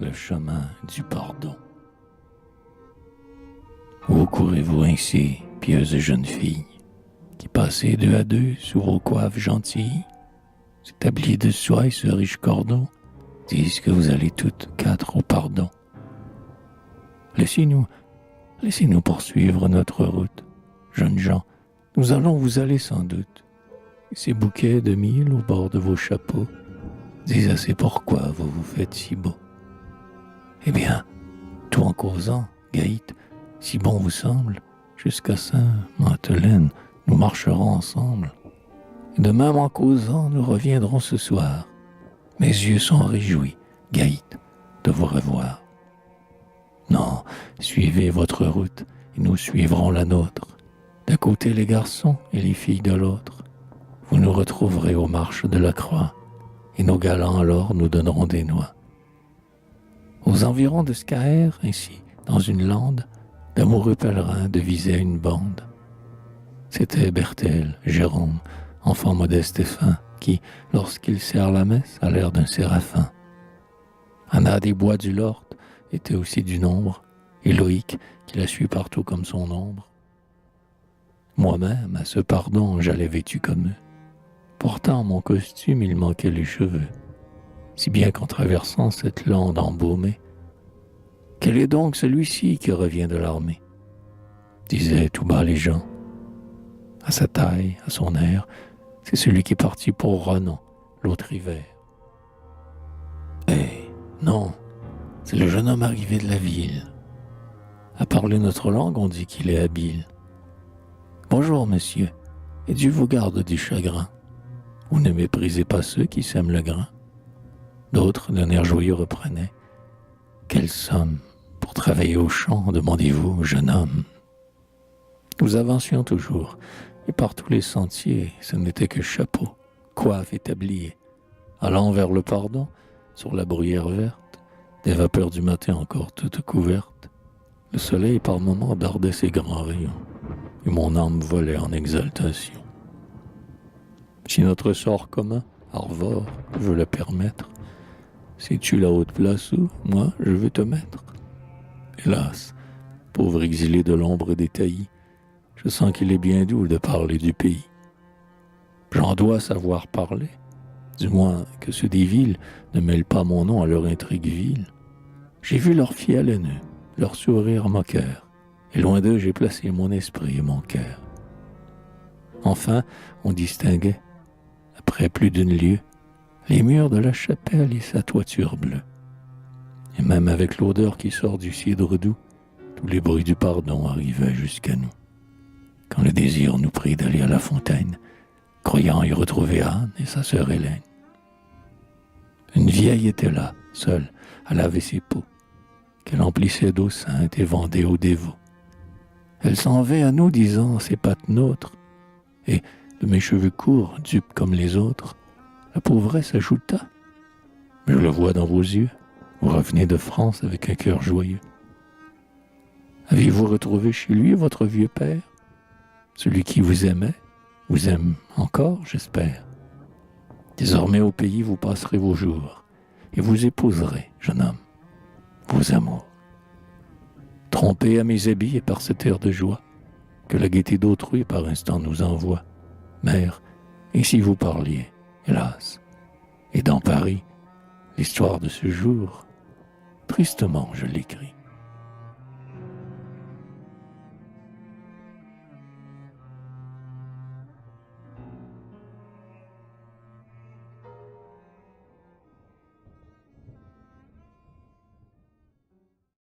le chemin du pardon. Où courez-vous ainsi, pieuse jeune fille, qui passez deux à deux sous vos coiffes gentilles? Ces tabliers de soie et ce riche cordon disent que vous allez toutes quatre au pardon. Laissez-nous poursuivre notre route, jeunes gens, nous allons vous aller sans doute. Et ces bouquets de mille au bord de vos chapeaux disent assez pourquoi vous vous faites si beau. Eh bien, tout en causant, Gaït, si bon vous semble, jusqu'à Saint-Madeleine, nous marcherons ensemble. Et de même en causant, nous reviendrons ce soir. Mes yeux sont réjouis, Gaït, de vous revoir. Non, suivez votre route, et nous suivrons la nôtre. D'un côté les garçons et les filles de l'autre. Vous nous retrouverez aux marches de la croix, et nos galants alors nous donneront des noix. Aux environs de Scaër, ainsi, dans une lande, d'amoureux pèlerins devisaient une bande. C'était Berthel, Jérôme, enfant modeste et fin, qui, lorsqu'il sert la messe, a l'air d'un séraphin. Anna des bois du Lord était aussi du nombre, et Loïc, qui la suit partout comme son ombre. Moi-même, à ce pardon, j'allais vêtu comme eux. Pourtant, mon costume, il manquait les cheveux, si bien qu'en traversant cette lande embaumée, quel est donc celui-ci qui revient de l'armée? Disaient tout bas les gens. À sa taille, à son air, c'est celui qui est parti pour Ronan, l'autre hiver. Eh, non, c'est le jeune homme arrivé de la ville. À parler notre langue, on dit qu'il est habile. Bonjour, monsieur, et Dieu vous garde du chagrin. Vous ne méprisez pas ceux qui sèment le grain. D'autres, d'un air joyeux, reprenaient. Quelle somme pour travailler au champ, demandez-vous, jeune homme. Nous avancions toujours, et par tous les sentiers, ce n'était que chapeau, coiffe et tablier. Allant vers le pardon, sur la bruyère verte, des vapeurs du matin encore toutes couvertes, le soleil par moments dardait ses grands rayons, et mon âme volait en exaltation. Si notre sort commun, Arvor, veut le permettre, sais-tu la haute place où, moi, je veux te mettre? Hélas, pauvre exilé de l'ombre des taillis, je sens qu'il est bien doux de parler du pays. J'en dois savoir parler, du moins que ceux des villes ne mêlent pas mon nom à leur intrigue vile. J'ai vu leur fiel haineux, leur sourire moqueur, et loin d'eux j'ai placé mon esprit et mon cœur. Enfin, on distinguait, après plus d'une lieue, les murs de la chapelle et sa toiture bleue. Et même avec l'odeur qui sort du cidre doux, tous les bruits du pardon arrivaient jusqu'à nous. Quand le désir nous prit d'aller à la fontaine, croyant y retrouver Anne et sa sœur Hélène. Une vieille était là, seule, à laver ses pots, qu'elle emplissait d'eau sainte et vendait aux dévots. Elle s'en vint à nous disant, c'est pattes nôtres, et de mes cheveux courts, dupes comme les autres, la pauvresse ajouta, je le vois dans vos yeux, vous revenez de France avec un cœur joyeux. Avez-vous retrouvé chez lui votre vieux père? Celui qui vous aimait, vous aime encore, j'espère. Désormais au pays vous passerez vos jours, et vous épouserez, jeune homme, vos amours. Trompé à mes habits et par cet air de joie, que la gaieté d'autrui par instant nous envoie. Mère, ainsi vous parliez, hélas, et dans Paris, l'histoire de ce jour, tristement je l'écris.